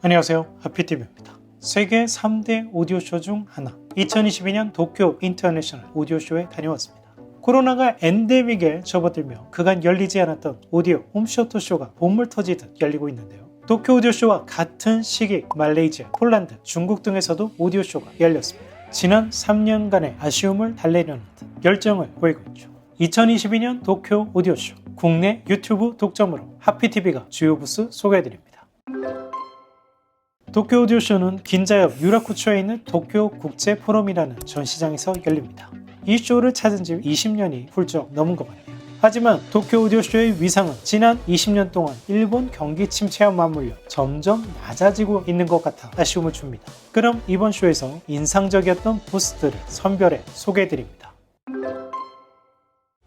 안녕하세요. 하피TV입니다. 세계 3대 오디오쇼 중 하나, 2022년 도쿄 인터내셔널 오디오쇼에 다녀왔습니다. 코로나가 엔데믹에 접어들며 그간 열리지 않았던 오디오 홈쇼토 쇼가 본물 터지듯 열리고 있는데요. 도쿄 오디오쇼와 같은 시기 말레이시아, 폴란드, 중국 등에서도 오디오쇼가 열렸습니다. 지난 3년간의 아쉬움을 달래려는 듯 열정을 보이고 있죠. 2022년 도쿄 오디오쇼, 국내 유튜브 독점으로 하피TV가 주요 부스 소개해드립니다. 도쿄 오디오쇼는 긴자역 유라쿠초에 있는 도쿄 국제 포럼이라는 전시장에서 열립니다. 이 쇼를 찾은 지 20년이 훌쩍 넘은 것 같네요. 하지만 도쿄 오디오쇼의 위상은 지난 20년 동안 일본 경기 침체와 맞물려 점점 낮아지고 있는 것 같아 아쉬움을 줍니다. 그럼 이번 쇼에서 인상적이었던 부스들을 선별해 소개해드립니다.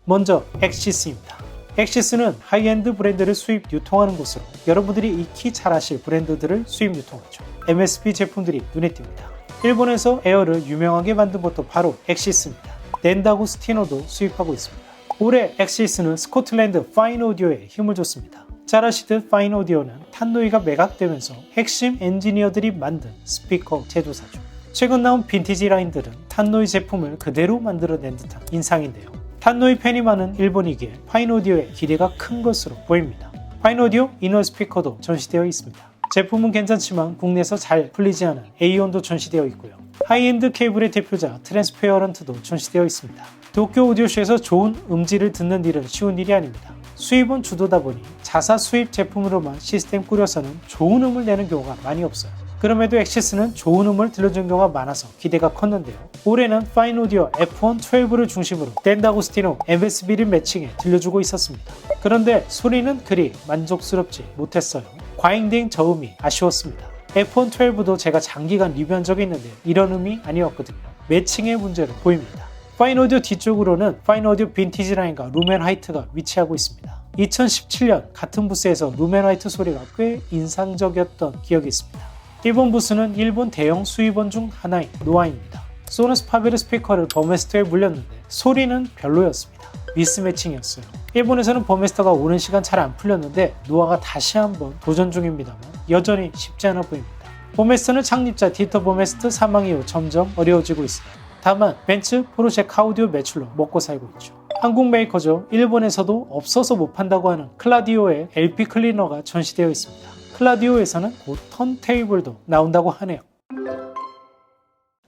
먼저 엑시스입니다. 엑시스는 하이엔드 브랜드를 수입 유통하는 곳으로 여러분들이 익히 잘 아실 브랜드들을 수입 유통하죠. MSP 제품들이 눈에 띕니다. 일본에서 에어를 유명하게 만든 것도 바로 엑시스입니다. 넨다고스티노도 수입하고 있습니다. 올해 엑시스는 스코틀랜드 파인 오디오에 힘을 줬습니다. 잘 아시듯 파인 오디오는 탄노이가 매각되면서 핵심 엔지니어들이 만든 스피커 제조사죠. 최근 나온 빈티지 라인들은 탄노이 제품을 그대로 만들어낸 듯한 인상인데요. 탄노이 팬이 많은 일본이기에 파인 오디오의 기대가 큰 것으로 보입니다. 파인 오디오 이너 스피커도 전시되어 있습니다. 제품은 괜찮지만 국내에서 잘 풀리지 않은 A1도 전시되어 있고요. 하이엔드 케이블의 대표자 트랜스페어런트도 전시되어 있습니다. 도쿄 오디오쇼에서 좋은 음질을 듣는 일은 쉬운 일이 아닙니다. 수입은 주도다 보니 자사 수입 제품으로만 시스템 꾸려서는 좋은 음을 내는 경우가 많이 없어요. 그럼에도 엑시스는 좋은 음을 들려준 경우가 많아서 기대가 컸는데요. 올해는 파인 오디오 F112를 중심으로 넨다고스티노 MSB를 매칭해 들려주고 있었습니다. 그런데 소리는 그리 만족스럽지 못했어요. 과잉된 저음이 아쉬웠습니다. F112도 제가 장기간 리뷰한 적이 있는데 이런 음이 아니었거든요. 매칭의 문제로 보입니다. 파인 오디오 뒤쪽으로는 파인 오디오 빈티지 라인과 룸앤하이트가 위치하고 있습니다. 2017년 같은 부스에서 룸앤하이트 소리가 꽤 인상적이었던 기억이 있습니다. 이번 부스는 일본 대형 수입원 중 하나인 노아입니다. 소너스 파베르 스피커를 버메스터에 물렸는데 소리는 별로였습니다. 미스매칭이었어요. 일본에서는 버메스터가 오랜 시간 잘 안 풀렸는데 노아가 다시 한번 도전 중입니다만 여전히 쉽지 않아 보입니다. 버메스터는 창립자 디터 버메스터 사망 이후 점점 어려워지고 있어요. 다만 벤츠, 포르쉐 카우디오 매출로 먹고 살고 있죠. 한국 메이커죠. 일본에서도 없어서 못 판다고 하는 클라디오의 LP 클리너가 전시되어 있습니다. 클라디오에서는 곧 턴테이블도 나온다고 하네요.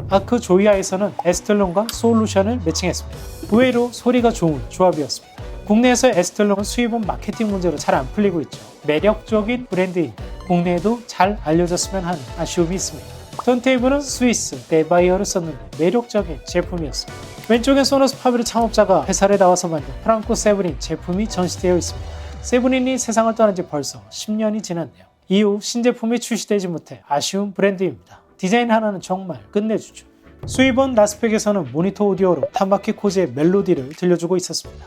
아크 조이아에서는 에스텔론과 솔루션을 매칭했습니다. 의외로 소리가 좋은 조합이었습니다. 국내에서 에스텔론은 수입은 마케팅 문제로 잘 안 풀리고 있죠. 매력적인 브랜드인데 국내에도 잘 알려졌으면 하는 아쉬움이 있습니다. 턴테이블은 스위스 데바이어를 썼는데 매력적인 제품이었습니다. 왼쪽엔 소너스 파베르 창업자가 회사를 나와서 만든 프랑코 세브린 제품이 전시되어 있습니다. 세브린이 세상을 떠난 지 벌써 10년이 지났네요. 이후 신제품이 출시되지 못해 아쉬운 브랜드입니다. 디자인 하나는 정말 끝내주죠. 수입원 라스펙에서는 모니터 오디오로 타마키 코지의 멜로디를 들려주고 있었습니다.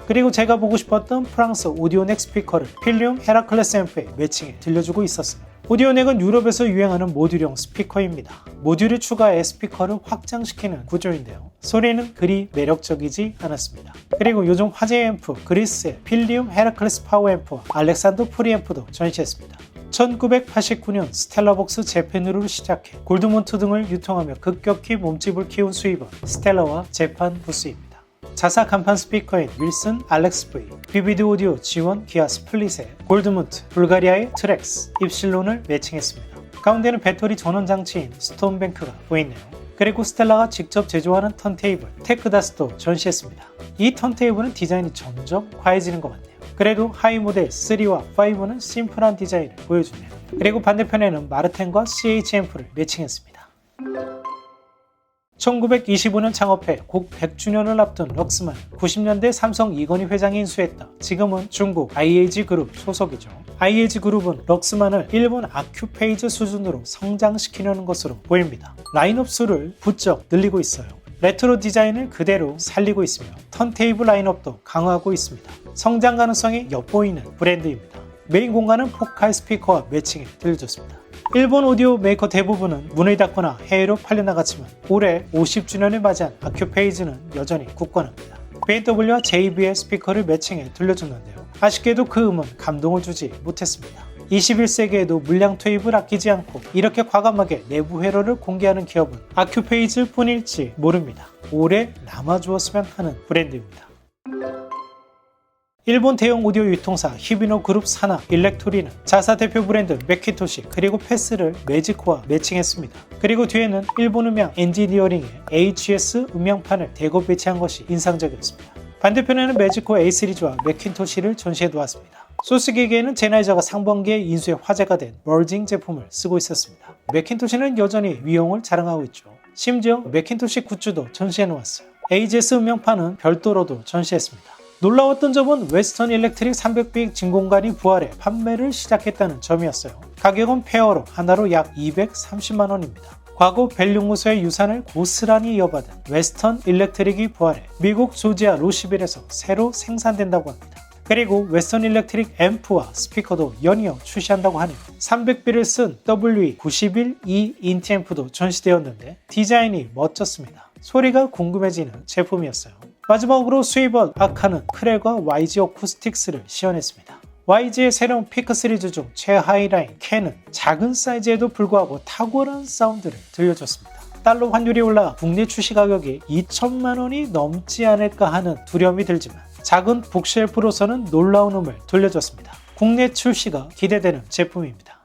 그리고 제가 보고 싶었던 프랑스 오디오넥 스피커를 필리움 헤라클레스 앰프에 매칭해 들려주고 있었어요. 오디오넥은 유럽에서 유행하는 모듈형 스피커입니다. 모듈을 추가해 스피커를 확장시키는 구조인데요. 소리는 그리 매력적이지 않았습니다. 그리고 요즘 화제의 앰프 그리스의 필리움 헤라클레스 파워 앰프와 알렉산더 프리 앰프도 전시했습니다. 1989년 스텔라복스 재팬으로 시작해 골드몬트 등을 유통하며 급격히 몸집을 키운 수입원 스텔라와 재판 부스입니다. 자사 간판 스피커인 윌슨 알렉스-V, 비비드 오디오 지원 기아 스플릿에 골드문트, 불가리아의 트렉스, 입실론을 매칭했습니다. 가운데는 배터리 전원 장치인 스톤뱅크가 보이네요. 그리고 스텔라가 직접 제조하는 턴테이블 테크다스도 전시했습니다. 이 턴테이블은 디자인이 점점 과해지는 것 같네요. 그래도 하이 모델 3와 5는 심플한 디자인을 보여주네요. 그리고 반대편에는 마르텐과 CH 앰프를 매칭했습니다. 1925년 창업해 곡 100주년을 앞둔 럭스만은 90년대 삼성 이건희 회장이 인수했다. 지금은 중국 IAG 그룹 소속이죠. IAG 그룹은 럭스만을 일본 아큐페이즈 수준으로 성장시키려는 것으로 보입니다. 라인업 수를 부쩍 늘리고 있어요. 레트로 디자인을 그대로 살리고 있으며 턴테이블 라인업도 강화하고 있습니다. 성장 가능성이 엿보이는 브랜드입니다. 메인 공간은 포칼 스피커와 매칭해 들려줬습니다. 일본 오디오 메이커 대부분은 문을 닫거나 해외로 팔려나갔지만 올해 50주년을 맞이한 아큐페이즈는 여전히 굳건합니다. BMW와 JBL 스피커를 매칭해 들려줬는데요. 아쉽게도 그 음은 감동을 주지 못했습니다. 21세기에도 물량 투입을 아끼지 않고 이렇게 과감하게 내부 회로를 공개하는 기업은 아큐페이즈일 뿐일지 모릅니다. 오래 남아주었으면 하는 브랜드입니다. 일본 대형 오디오 유통사 히비노 그룹 산하 일렉토리는 자사 대표 브랜드 매킨토시 그리고 패스를 매지코와 매칭했습니다. 그리고 뒤에는 일본 음향 엔지니어링의 HS 음향판을 대거 배치한 것이 인상적이었습니다. 반대편에는 매지코 A 시리즈와 매킨토시를 전시해두었습니다. 소스 기계에는 제나이저가 상반기에 인수해 화제가 된 멀징 제품을 쓰고 있었습니다. 매킨토시는 여전히 위용을 자랑하고 있죠. 심지어 매킨토시 굿즈도 전시해놓았어요. AGS 음향판은 별도로도 전시했습니다. 놀라웠던 점은 웨스턴 일렉트릭 300B 진공관이 부활해 판매를 시작했다는 점이었어요. 가격은 페어로 하나로 약 230만원입니다. 과거 벨융무소의 유산을 고스란히 이어받은 웨스턴 일렉트릭이 부활해 미국 조지아 로시빌에서 새로 생산된다고 합니다. 그리고 웨스턴 일렉트릭 앰프와 스피커도 연이어 출시한다고 하네요. 300B를 쓴 WE91E 인티 앰프도 전시되었는데 디자인이 멋졌습니다. 소리가 궁금해지는 제품이었어요. 마지막으로 스위버 아카는 크렐과 YG 어쿠스틱스를 시연했습니다. YG의 새로운 피크 시리즈 중 최하이라인 캔은 작은 사이즈에도 불구하고 탁월한 사운드를 들려줬습니다. 달러 환율이 올라 국내 출시 가격이 2천만원이 넘지 않을까 하는 두려움이 들지만 작은 북쉘프로서는 놀라운 음을 들려줬습니다. 국내 출시가 기대되는 제품입니다.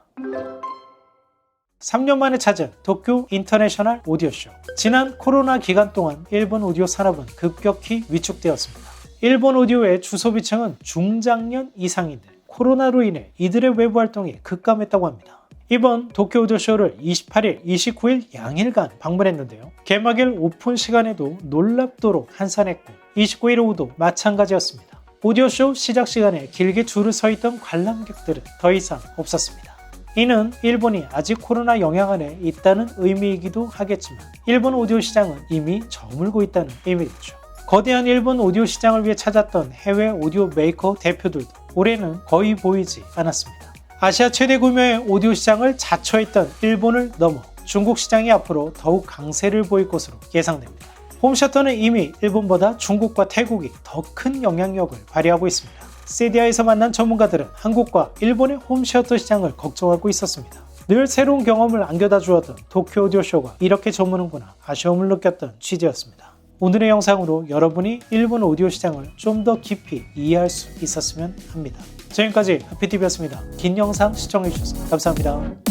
3년 만에 찾은 도쿄 인터내셔널 오디오쇼. 지난 코로나 기간 동안 일본 오디오 산업은 급격히 위축되었습니다. 일본 오디오의 주소비층은 중장년 이상인데 코로나로 인해 이들의 외부 활동이 급감했다고 합니다. 이번 도쿄 오디오쇼를 28일, 29일 양일간 방문했는데요. 개막일 오픈 시간에도 놀랍도록 한산했고 29일 오후도 마찬가지였습니다. 오디오쇼 시작 시간에 길게 줄을 서 있던 관람객들은 더 이상 없었습니다. 이는 일본이 아직 코로나 영향 안에 있다는 의미이기도 하겠지만 일본 오디오 시장은 이미 저물고 있다는 의미겠죠. 거대한 일본 오디오 시장을 위해 찾았던 해외 오디오 메이커 대표들도 올해는 거의 보이지 않았습니다. 아시아 최대 규모의 오디오 시장을 자처했던 일본을 넘어 중국 시장이 앞으로 더욱 강세를 보일 것으로 예상됩니다. 홈셔터는 이미 일본보다 중국과 태국이 더 큰 영향력을 발휘하고 있습니다. 세디아에서 만난 전문가들은 한국과 일본의 홈시어터 시장을 걱정하고 있었습니다. 늘 새로운 경험을 안겨다 주었던 도쿄 오디오쇼가 이렇게 저무는구나 아쉬움을 느꼈던 취재였습니다. 오늘의 영상으로 여러분이 일본 오디오 시장을 좀 더 깊이 이해할 수 있었으면 합니다. 지금까지 하피TV였습니다. 긴 영상 시청해주셔서 감사합니다.